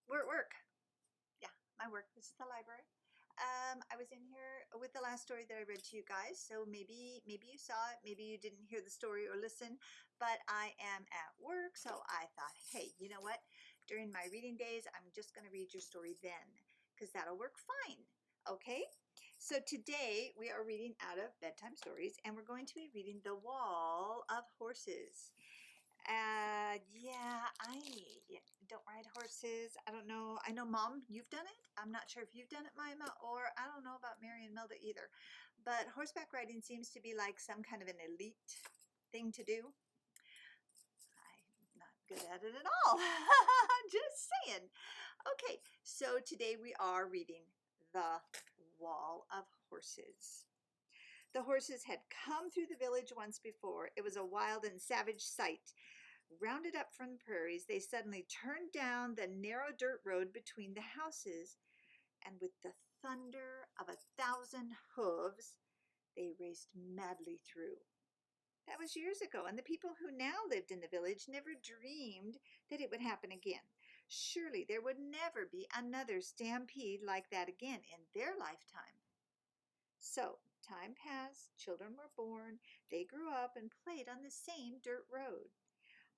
We're at work. Yeah, my work. This is the library. I was in here with the last story that I read to you guys, so maybe you saw it, maybe you didn't hear the story or listen, but I am at work, so I thought, hey, you know what? During my reading days, I'm just going to read your story then, because that'll work fine. Okay? So today we are reading out of bedtime stories, and we're going to be reading The Wall of Horses. Yeah, I don't ride horses. I don't know. I know, Mom, you've done it. I'm not sure if you've done it, Mima, or I don't know about Mary and Melda either. But horseback riding seems to be like some kind of an elite thing to do. I'm not good at it at all. Just saying. Okay, so today we are reading The Wall of Horses. The horses had come through the village once before. It was a wild and savage sight. Rounded up from the prairies, they suddenly turned down the narrow dirt road between the houses, and with the thunder of 1,000 hooves, they raced madly through. That was years ago, and the people who now lived in the village never dreamed that it would happen again. Surely there would never be another stampede like that again in their lifetime. So, time passed, children were born, they grew up and played on the same dirt road.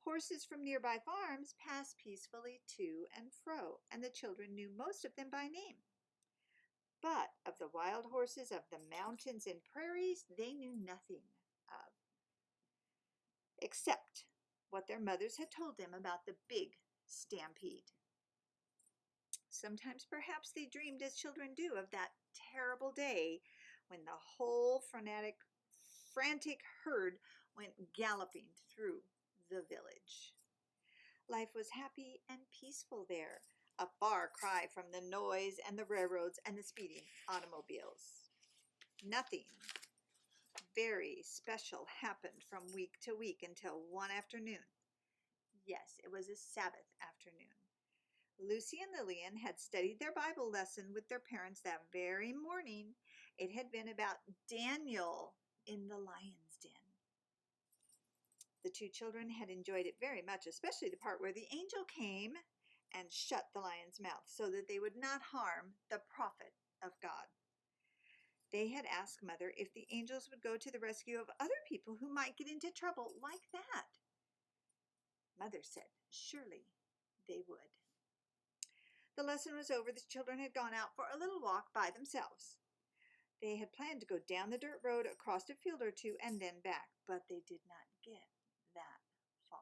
Horses from nearby farms passed peacefully to and fro, and the children knew most of them by name. But of the wild horses of the mountains and prairies, they knew nothing of, except what their mothers had told them about the big stampede. Sometimes perhaps they dreamed, as children do, of that terrible day when the whole frantic herd went galloping through the village. Life was happy and peaceful there, a far cry from the noise and the railroads and the speeding automobiles. Nothing very special happened from week to week until one afternoon. Yes, it was a Sabbath afternoon. Lucy and Lillian had studied their Bible lesson with their parents that very morning. It had been about Daniel in the lion's den. The two children had enjoyed it very much, especially the part where the angel came and shut the lion's mouth so that they would not harm the prophet of God. They had asked Mother if the angels would go to the rescue of other people who might get into trouble like that. Mother said surely they would. The lesson was over. The children had gone out for a little walk by themselves. They had planned to go down the dirt road, across a field or two, and then back, but they did not get that far.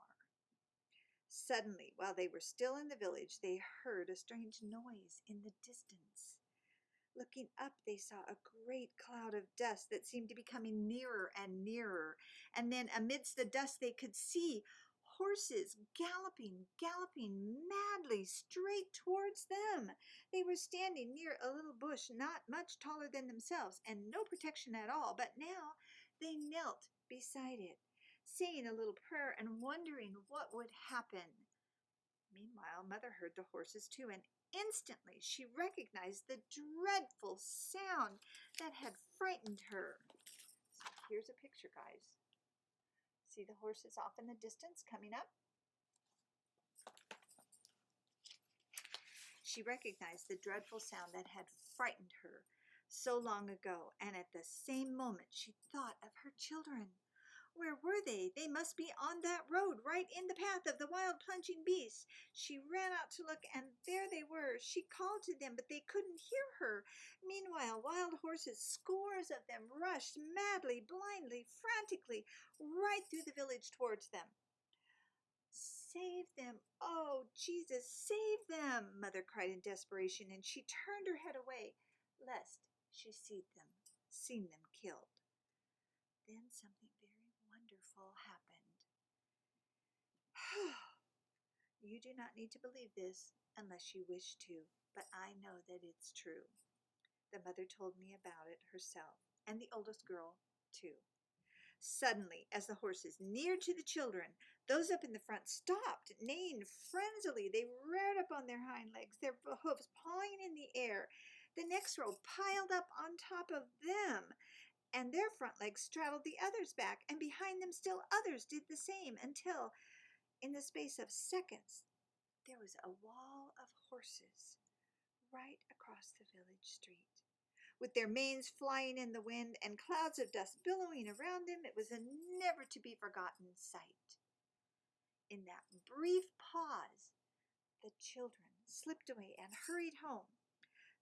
Suddenly, while they were still in the village, they heard a strange noise in the distance. Looking up, they saw a great cloud of dust that seemed to be coming nearer and nearer, and then amidst the dust they could see horses galloping madly straight towards them. They were standing near a little bush not much taller than themselves and no protection at all, but now they knelt beside it, saying a little prayer and wondering what would happen. Meanwhile, Mother heard the horses too, and instantly she recognized the dreadful sound that had frightened her. So here's a picture, guys. See the horses off in the distance coming up? She recognized the dreadful sound that had frightened her so long ago, and at the same moment she thought of her children. Where were they? They must be on that road, right in the path of the wild plunging beasts. She ran out to look, and there they were. She called to them, but they couldn't hear her. Meanwhile, wild horses, scores of them, rushed madly, blindly, frantically, right through the village towards them. Save them! Oh, Jesus, save them! Mother cried in desperation, and she turned her head away, lest she seen them killed. Then something very wonderful happened. You do not need to believe this unless you wish to, but I know that it's true. The mother told me about it herself, and the oldest girl, too. Suddenly, as the horses neared to the children, those up in the front stopped, neighing frenziedly. They reared up on their hind legs, their hoofs pawing in the air. The next row piled up on top of them, and their front legs straddled the others back, and behind them still others did the same, until, in the space of seconds, there was a wall of horses right across the village street. With their manes flying in the wind and clouds of dust billowing around them, it was a never to be forgotten sight. In that brief pause, the children slipped away and hurried home.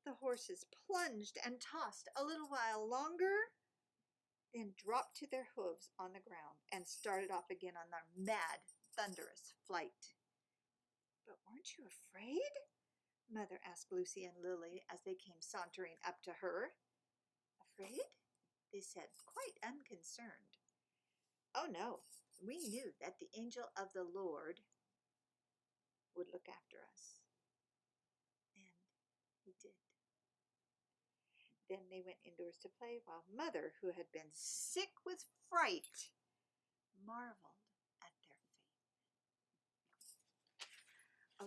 The horses plunged and tossed a little while longer, then dropped to their hooves on the ground and started off again on their mad, thunderous flight. But weren't you afraid? Mother asked Lucy and Lily as they came sauntering up to her. Afraid? They said, quite unconcerned. Oh no, we knew that the angel of the Lord would look after us. And he did. Then they went indoors to play while Mother, who had been sick with fright, marveled at their faith.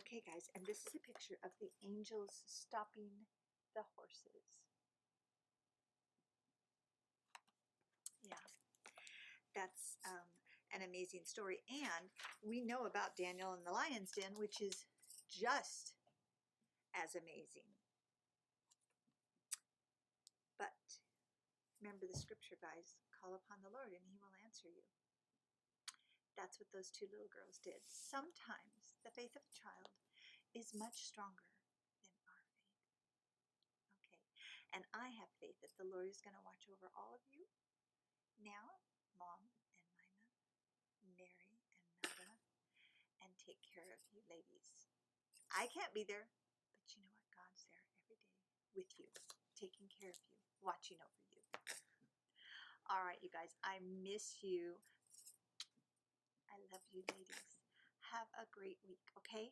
Okay, guys, and this is a picture of the angels stopping the horses. Yeah, that's an amazing story. And we know about Daniel in the lion's den, which is just as amazing. But remember the scripture, guys. Call upon the Lord and he will answer you. That's what those two little girls did. Sometimes the faith of a child is much stronger than our faith. Okay, and I have faith that the Lord is going to watch over all of you. Now, Mom and Mima, Mary and Melda, and take care of you ladies. I can't be there, but you know what? God's there every day with you, taking care of you, watching over you. All right, you guys, I miss you. I love you ladies. Have a great week, okay?